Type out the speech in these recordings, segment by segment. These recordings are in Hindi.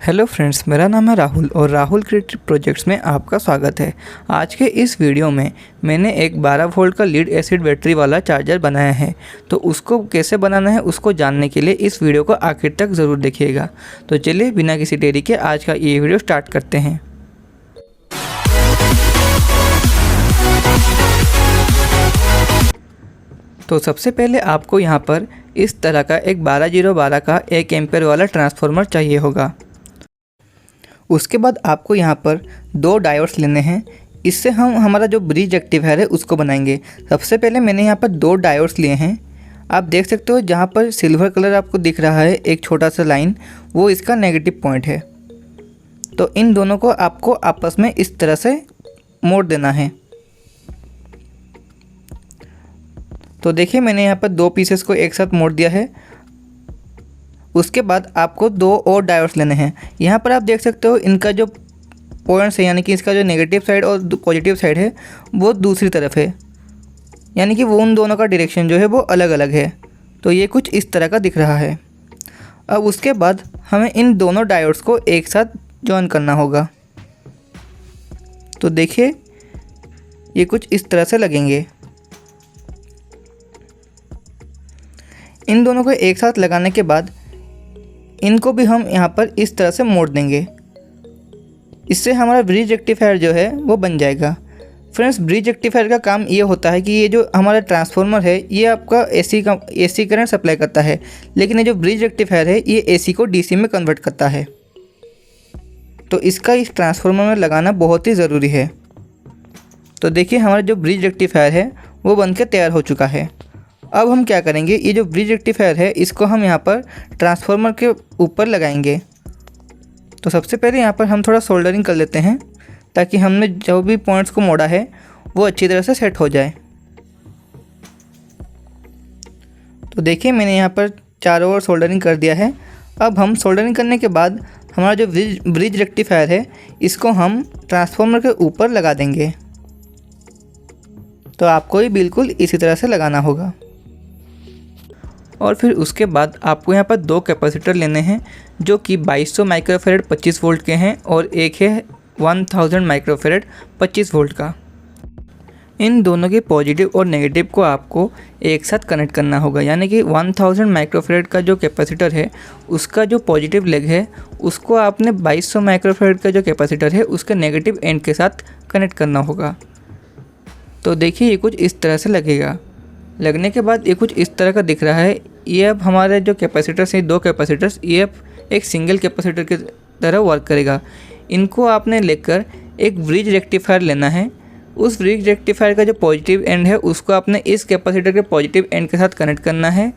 हेलो फ्रेंड्स, मेरा नाम है राहुल और राहुल क्रिएटिव प्रोजेक्ट्स में आपका स्वागत है। आज के इस वीडियो में मैंने एक 12 वोल्ट का लीड एसिड बैटरी वाला चार्जर बनाया है। तो उसको कैसे बनाना है उसको जानने के लिए इस वीडियो को आखिर तक ज़रूर देखिएगा। तो चलिए बिना किसी देरी के आज का ये वीडियो स्टार्ट करते हैं। तो सबसे पहले आपको यहाँ पर इस तरह का एक 12012 का 1 एम्पेयर वाला ट्रांसफार्मर चाहिए होगा। उसके बाद आपको यहाँ पर 2 डायोड्स लेने हैं। इससे हम हमारा जो ब्रिज रेक्टिफायर है उसको बनाएंगे। सबसे पहले मैंने यहाँ पर 2 डायोड्स लिए हैं। आप देख सकते हो जहाँ पर सिल्वर कलर आपको दिख रहा है एक छोटा सा लाइन, वो इसका नेगेटिव पॉइंट है। तो इन दोनों को आपको आपस में इस तरह से मोड़ देना है। तो देखिए मैंने यहाँ पर 2 पीसेस को एक साथ मोड़ दिया है। उसके बाद आपको 2 और डायोड्स लेने हैं। यहाँ पर आप देख सकते हो इनका जो पॉइंट्स है, यानी कि इसका जो नेगेटिव साइड और पॉजिटिव साइड है वो दूसरी तरफ है, यानी कि वो उन दोनों का डायरेक्शन जो है वो अलग अलग है। तो ये कुछ इस तरह का दिख रहा है। अब उसके बाद हमें इन दोनों डायोड्स को एक साथ जॉइन करना होगा। तो देखिए ये कुछ इस तरह से लगेंगे। इन दोनों को एक साथ लगाने के बाद इनको भी हम यहाँ पर इस तरह से मोड़ देंगे। इससे हमारा ब्रिज रेक्टिफायर जो है वो बन जाएगा। फ्रेंड्स, ब्रिज रेक्टिफायर का काम ये होता है कि ये जो हमारा ट्रांसफार्मर है ये आपका एसी करंट सप्लाई करता है, लेकिन ये जो ब्रिज रेक्टिफायर है ये एसी को डीसी में कन्वर्ट करता है। तो इसका इस ट्रांसफार्मर में लगाना बहुत ही ज़रूरी है। तो देखिए हमारा जो ब्रिज रेक्टिफायर है वो बन के तैयार हो चुका है। अब हम क्या करेंगे, ये जो ब्रिज रेक्टिफायर है इसको हम यहाँ पर ट्रांसफार्मर के ऊपर लगाएंगे। तो सबसे पहले यहाँ पर हम थोड़ा सोल्डरिंग कर लेते हैं ताकि हमने जो भी पॉइंट्स को मोड़ा है वो अच्छी तरह से सेट हो जाए। तो देखिए मैंने यहाँ पर चारों ओर सोल्डरिंग कर दिया है। अब हम सोल्डरिंग करने के बाद हमारा जो ब्रिज रेक्टिफायर है इसको हम ट्रांसफार्मर के ऊपर लगा देंगे। तो आपको ही बिल्कुल इसी तरह से लगाना होगा। और फिर उसके बाद आपको यहाँ पर 2 कैपेसिटर लेने हैं जो कि 2200 माइक्रोफेरेड 25 वोल्ट के हैं और एक है 1000 माइक्रोफेरेड 25 वोल्ट का। इन दोनों के पॉजिटिव और नेगेटिव को आपको एक साथ कनेक्ट करना होगा, यानी कि 1000 माइक्रोफेरेड का जो कैपेसिटर है उसका जो पॉजिटिव लेग है उसको आपने 2200 माइक्रोफेरेड का जो कैपेसिटर है उसके नेगेटिव एंड के साथ कनेक्ट करना होगा। तो देखिए ये कुछ इस तरह से लगेगा। लगने के बाद ये कुछ इस तरह का दिख रहा है। ये अब हमारे जो कैपेसिटर्स हैं 2 कैपेसिटर्स, ये अब एक सिंगल कैपेसिटर की तरह वर्क करेगा। इनको आपने लेकर एक ब्रिज रेक्टिफायर लेना है। उस ब्रिज रेक्टिफायर का जो पॉजिटिव एंड है उसको आपने इस कैपेसिटर के पॉजिटिव एंड के साथ कनेक्ट करना है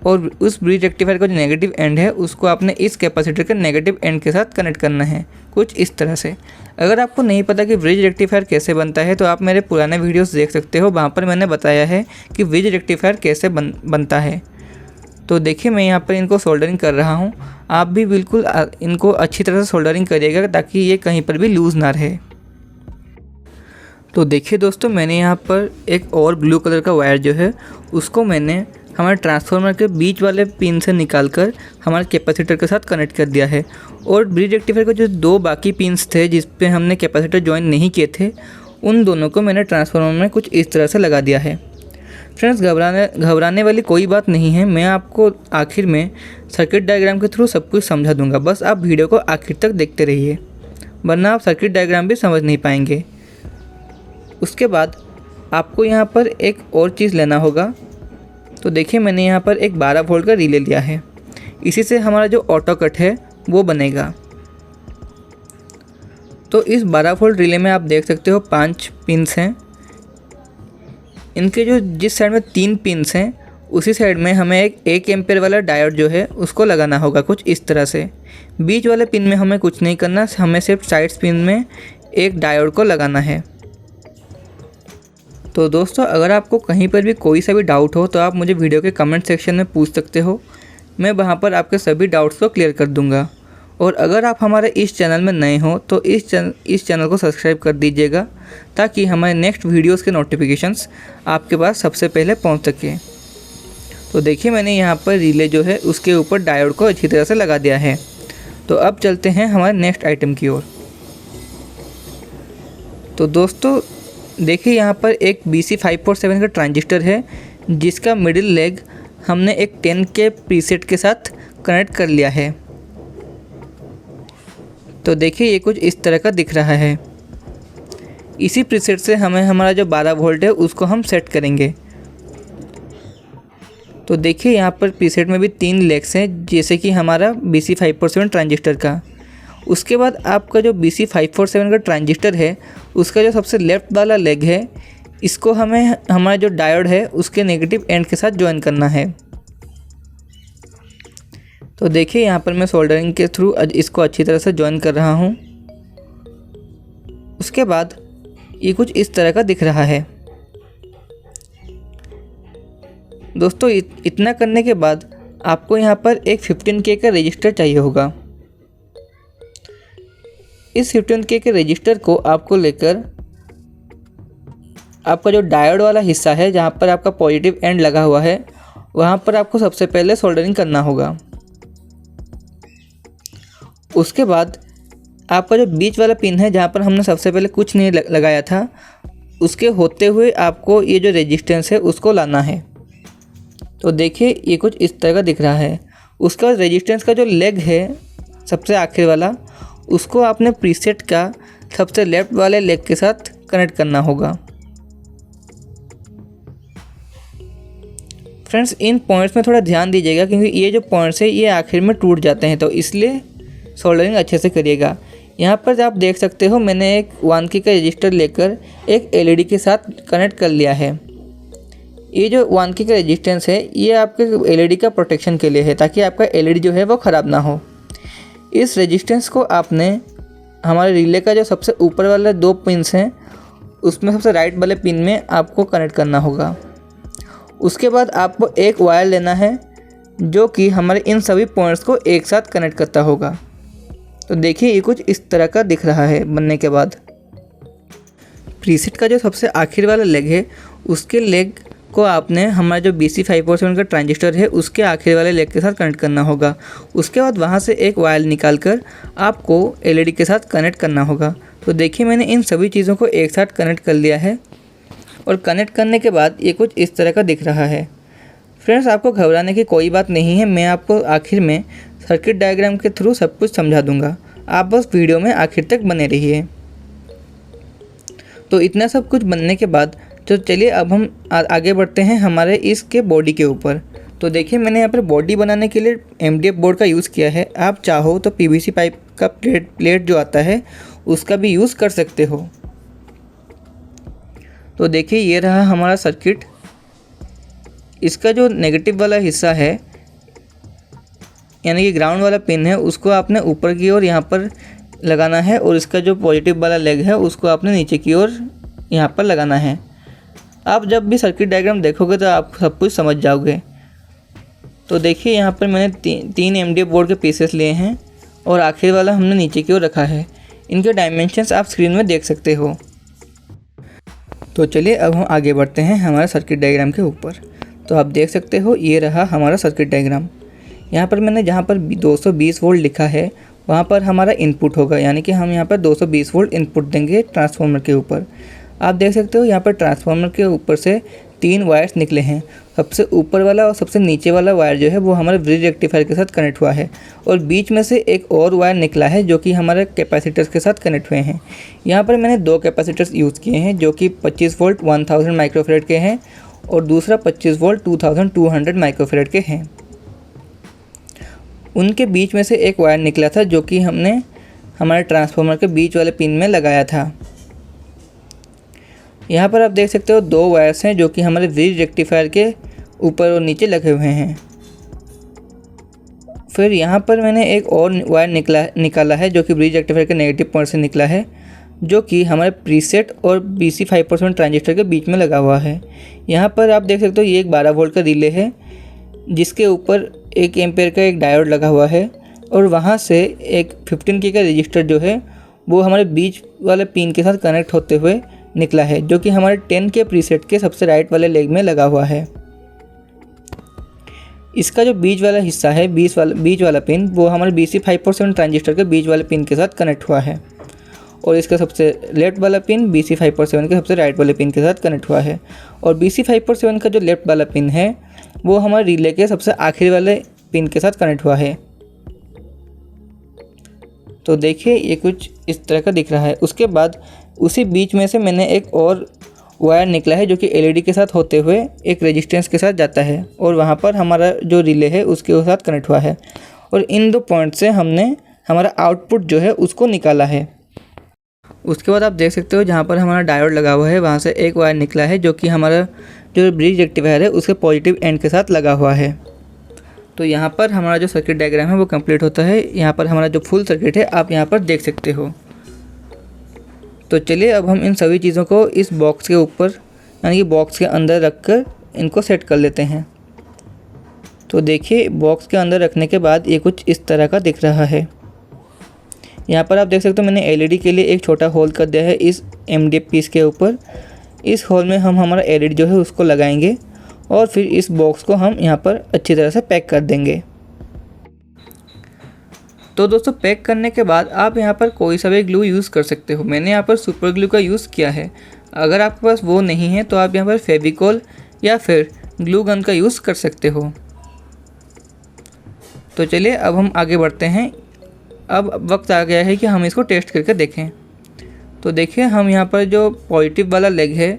और उस ब्रिज रेक्टिफायर का जो नेगेटिव एंड है उसको आपने इस कैपेसिटर के नेगेटिव एंड के साथ कनेक्ट करना है, कुछ इस तरह से। अगर आपको नहीं पता कि ब्रिज रेक्टिफायर कैसे बनता है तो आप मेरे पुराने वीडियोस देख सकते हो, वहाँ पर मैंने बताया है कि ब्रिज रेक्टिफायर कैसे बनता है। तो देखिए मैं यहाँ पर इनको सोल्डरिंग कर रहा हूँ। आप भी बिल्कुल इनको अच्छी तरह से सोल्डरिंग करिएगा ताकि ये कहीं पर भी लूज़ ना रहे। तो देखिए दोस्तों, मैंने यहाँ पर एक और ब्लू कलर का वायर जो है उसको मैंने हमारे ट्रांसफार्मर के बीच वाले पिन से निकालकर हमारे कैपेसिटर के साथ कनेक्ट कर दिया है। और ब्रिज रेक्टिफायर के जो 2 बाकी पिन्स थे जिस पे हमने कैपेसिटर ज्वाइन नहीं किए थे उन दोनों को मैंने ट्रांसफार्मर में कुछ इस तरह से लगा दिया है। फ्रेंड्स, घबराने वाली कोई बात नहीं है। मैं आपको आखिर में सर्किट डायग्राम के थ्रू सब कुछ समझा दूंगा। बस आप वीडियो को आखिर तक देखते रहिए, वरना आप सर्किट डायग्राम भी समझ नहीं पाएंगे। उसके बाद आपको यहाँ पर एक और चीज़ लेना होगा। तो देखिए मैंने यहाँ पर एक 12 वोल्ट का रिले लिया है। इसी से हमारा जो ऑटो कट है वो बनेगा। तो इस 12 वोल्ट रिले में आप देख सकते हो 5 पिन्स हैं। इनके जो जिस साइड में 3 पिन्स हैं उसी साइड में हमें एक 1 एम्पेयर वाला डायोड जो है उसको लगाना होगा, कुछ इस तरह से। बीच वाले पिन में हमें कुछ नहीं करना, हमें सिर्फ साइड्स पिन में एक डायोड को लगाना है। तो दोस्तों, अगर आपको कहीं पर भी कोई सा भी डाउट हो तो आप मुझे वीडियो के कमेंट सेक्शन में पूछ सकते हो। मैं वहाँ पर आपके सभी डाउट्स को क्लियर कर दूँगा। और अगर आप हमारे इस चैनल में नए हो तो इस चैनल को सब्सक्राइब कर दीजिएगा ताकि हमारे नेक्स्ट वीडियोस के नोटिफिकेशंस आपके पास सबसे पहले पहुँच सके। तो देखिए मैंने यहाँ पर रिले जो है उसके ऊपर डायोड को अच्छी तरह से लगा दिया है। तो अब चलते हैं हमारे नेक्स्ट आइटम की ओर। तो दोस्तों देखिए यहाँ पर एक BC547 का ट्रांजिस्टर है जिसका मिडिल लेग हमने एक 10K प्रीसेट के साथ कनेक्ट कर लिया है। तो देखिए ये कुछ इस तरह का दिख रहा है। इसी प्रीसेट से हमें हमारा जो 12 वोल्ट है उसको हम सेट करेंगे। तो देखिए यहाँ पर प्रीसेट में भी 3 लेग्स हैं जैसे कि हमारा BC547 ट्रांजिस्टर का। उसके बाद आपका जो BC547 का ट्रांजिस्टर है उसका जो सबसे लेफ़्ट वाला लेग है इसको हमें हमारा जो डायोड है उसके नेगेटिव एंड के साथ ज्वाइन करना है। तो देखिए यहाँ पर मैं सोल्डरिंग के थ्रू इसको अच्छी तरह से ज्वाइन कर रहा हूँ। उसके बाद ये कुछ इस तरह का दिख रहा है। दोस्तों इतना करने के बाद आपको यहाँ पर एक 15K का रजिस्टर चाहिए होगा। इस 15K के रजिस्टर को आपको लेकर आपका जो डायोड वाला हिस्सा है जहाँ पर आपका पॉजिटिव एंड लगा हुआ है वहाँ पर आपको सबसे पहले सोल्डरिंग करना होगा। उसके बाद आपका जो बीच वाला पिन है जहाँ पर हमने सबसे पहले कुछ नहीं लगाया था उसके होते हुए आपको ये जो रेजिस्टेंस है उसको लाना है। तो देखिए ये कुछ इस तरह का दिख रहा है। उसके बाद रेजिस्टेंस का जो लेग है सबसे आखिर वाला उसको आपने प्रीसेट का सबसे लेफ्ट वाले लेग के साथ कनेक्ट करना होगा। फ्रेंड्स इन पॉइंट्स में थोड़ा ध्यान दीजिएगा क्योंकि ये जो पॉइंट्स है ये आखिर में टूट जाते हैं, तो इसलिए सोल्डरिंग अच्छे से करिएगा। यहाँ पर आप देख सकते हो मैंने एक 1K का रजिस्टर लेकर एक LED के साथ कनेक्ट कर लिया है। ये जो 1K का रेजिस्टेंस है ये आपके LED का प्रोटेक्शन के लिए है ताकि आपका LED जो है वो ख़राब ना हो। इस रेजिस्टेंस को आपने हमारे रिले का जो सबसे ऊपर वाला 2 पिन्स हैं उसमें सबसे राइट वाले पिन में आपको कनेक्ट करना होगा। उसके बाद आपको एक वायर लेना है जो कि हमारे इन सभी पॉइंट्स को एक साथ कनेक्ट करता होगा। तो देखिए ये कुछ इस तरह का दिख रहा है बनने के बाद। प्रीसेट का जो सबसे आखिर वाला लेग है उसके लेग को आपने हमारा जो BC547 का ट्रांजिस्टर है उसके आखिर वाले लेग के साथ कनेक्ट करना होगा। उसके बाद वहाँ से एक वायर निकालकर आपको LED के साथ कनेक्ट करना होगा। तो देखिए मैंने इन सभी चीज़ों को एक साथ कनेक्ट कर लिया है और कनेक्ट करने के बाद ये कुछ इस तरह का दिख रहा है। फ्रेंड्स आपको घबराने की कोई बात नहीं है, मैं आपको आखिर में सर्किट डायग्राम के थ्रू सब कुछ समझा दूंगा, आप बस वीडियो में आखिर तक बने रहिए। तो इतना सब कुछ बनने के बाद तो चलिए अब हम आगे बढ़ते हैं हमारे इसके बॉडी के ऊपर। तो देखिए मैंने यहाँ पर बॉडी बनाने के लिए MDF बोर्ड का यूज़ किया है। आप चाहो तो PVC पाइप का प्लेट जो आता है उसका भी यूज़ कर सकते हो। तो देखिए ये रहा हमारा सर्किट। इसका जो नेगेटिव वाला हिस्सा है यानी कि ग्राउंड वाला पिन है उसको आपने ऊपर की ओर यहाँ पर लगाना है और इसका जो पॉजिटिव वाला लेग है उसको आपने नीचे की ओर यहाँ पर लगाना है। आप जब भी सर्किट डायग्राम देखोगे तो आप सब कुछ समझ जाओगे। तो देखिए यहाँ पर मैंने तीन MDF बोर्ड के पीसेस लिए हैं और आखिर वाला हमने नीचे की ओर रखा है। इनके डायमेंशंस आप स्क्रीन में देख सकते हो। तो चलिए अब हम आगे बढ़ते हैं हमारे सर्किट डायग्राम के ऊपर। तो आप देख सकते हो ये रहा हमारा सर्किट डायग्राम। यहाँ पर मैंने जहाँ पर 220 वोल्ट लिखा है वहाँ पर हमारा इनपुट होगा, यानी कि हम यहाँ पर 220 वोल्ट इनपुट देंगे ट्रांसफार्मर के ऊपर। आप देख सकते हो यहाँ पर ट्रांसफार्मर के ऊपर से 3 वायर्स निकले हैं। सबसे ऊपर वाला और सबसे नीचे वाला वायर जो है वो हमारे ब्रिज रेक्टिफायर के साथ कनेक्ट हुआ है और बीच में से एक और वायर निकला है जो कि हमारे कैपेसिटर्स के साथ कनेक्ट हुए हैं। यहाँ पर मैंने 2 कैपेसिटर्स यूज़ किए हैं जो कि 25 वोल्ट 1000 माइक्रोफेरेड के हैं और दूसरा 25 वोल्ट 2200 माइक्रोफेरेड के हैं। उनके बीच में से एक वायर निकला था जो कि हमने हमारे ट्रांसफार्मर के बीच वाले पिन में लगाया था। यहाँ पर आप देख सकते हो 2 वायर्स हैं जो कि हमारे ब्रिज रेक्टिफायर के ऊपर और नीचे लगे हुए हैं। फिर यहाँ पर मैंने एक और वायर निकाला है जो कि ब्रिज रेक्टिफायर के नेगेटिव पॉइंट से निकला है, जो कि हमारे प्रीसेट और BC547 ट्रांजिस्टर के बीच में लगा हुआ है। यहाँ पर आप देख सकते हो ये एक 12 वोल्ट का रिले है जिसके ऊपर 1 एम्पेयर का एक डायोड लगा हुआ है और वहाँ से एक 15K का रजिस्टर जो है वो हमारे बीच वाले पिन के साथ कनेक्ट होते हुए निकला है, जो कि हमारे 10K प्रीसेट के सबसे राइट वाले लेग में लगा हुआ है। इसका जो बीच वाला हिस्सा है, बीच वाला पिन, वो हमारे BC547 ट्रांजिस्टर के बीच वाले पिन के साथ कनेक्ट हुआ है। और इसका सबसे लेफ्ट वाला पिन BC547 के सबसे राइट वाले पिन के साथ कनेक्ट हुआ है। और BC547 का जो लेफ्ट वाला पिन है वो हमारे रिले के सबसे आखिरी वाले पिन के साथ कनेक्ट हुआ है। तो देखिए ये कुछ इस तरह का दिख रहा है। उसके बाद उसी बीच में से मैंने एक और वायर निकला है जो कि LED के साथ होते हुए एक रेजिस्टेंस के साथ जाता है और वहाँ पर हमारा जो रिले है उसके साथ कनेक्ट हुआ है। और इन दो पॉइंट से हमने हमारा आउटपुट जो है उसको निकाला है। उसके बाद आप देख सकते हो जहाँ पर हमारा डायोड लगा हुआ है वहाँ से एक वायर निकला है जो कि हमारा जो ब्रिज रेक्टिफायर है उसके पॉजिटिव एंड के साथ लगा हुआ है। तो यहाँ पर हमारा जो सर्किट डायग्राम है वो कंप्लीट होता है। यहाँ पर हमारा जो फुल सर्किट है आप यहाँ पर देख सकते हो। तो चलिए अब हम इन सभी चीज़ों को इस बॉक्स के ऊपर यानी कि बॉक्स के अंदर रख कर इनको सेट कर लेते हैं। तो देखिए बॉक्स के अंदर रखने के बाद ये कुछ इस तरह का दिख रहा है। यहाँ पर आप देख सकते हो मैंने LED के लिए एक छोटा होल कर दिया है इस MDF पीस के ऊपर। इस होल में हम हमारा LED जो है उसको लगाएंगे और फिर इस बॉक्स को हम यहाँ पर अच्छी तरह से पैक कर देंगे। तो दोस्तों पैक करने के बाद आप यहाँ पर कोई सा भी ग्लू यूज़ कर सकते हो। मैंने यहाँ पर सुपर ग्लू का यूज़ किया है। अगर आपके पास वो नहीं है तो आप यहाँ पर फेविकॉल या फिर ग्लू गन का यूज़ कर सकते हो। तो चलिए अब हम आगे बढ़ते हैं। अब वक्त आ गया है कि हम इसको टेस्ट करके देखें। तो देखिए हम यहाँ पर जो पॉजिटिव वाला लेग है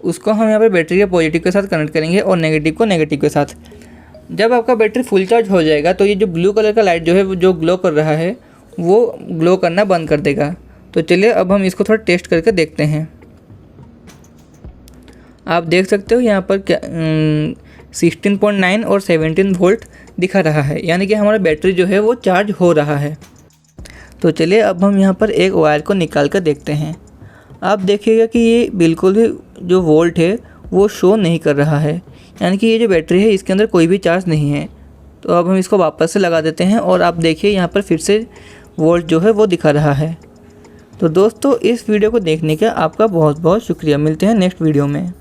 उसको हम यहाँ पर बैटरी के पॉजिटिव के साथ कनेक्ट करेंगे और नेगेटिव को नेगेटिव के साथ। जब आपका बैटरी फुल चार्ज हो जाएगा तो ये जो ब्लू कलर का लाइट जो है वो जो ग्लो कर रहा है वो ग्लो करना बंद कर देगा। तो चलिए अब हम इसको थोड़ा टेस्ट करके देखते हैं। आप देख सकते हो यहाँ पर 16.9 और 17 वोल्ट दिखा रहा है, यानी कि हमारा बैटरी जो है वो चार्ज हो रहा है। तो चलिए अब हम यहाँ पर एक वायर को निकाल कर देखते हैं। आप देखिएगा कि ये बिल्कुल भी जो वोल्ट है वो शो नहीं कर रहा है, यानी कि ये जो बैटरी है इसके अंदर कोई भी चार्ज नहीं है। तो अब हम इसको वापस से लगा देते हैं और आप देखिए यहाँ पर फिर से वोल्ट जो है वो दिखा रहा है। तो दोस्तों इस वीडियो को देखने का आपका बहुत बहुत शुक्रिया। मिलते हैं नेक्स्ट वीडियो में।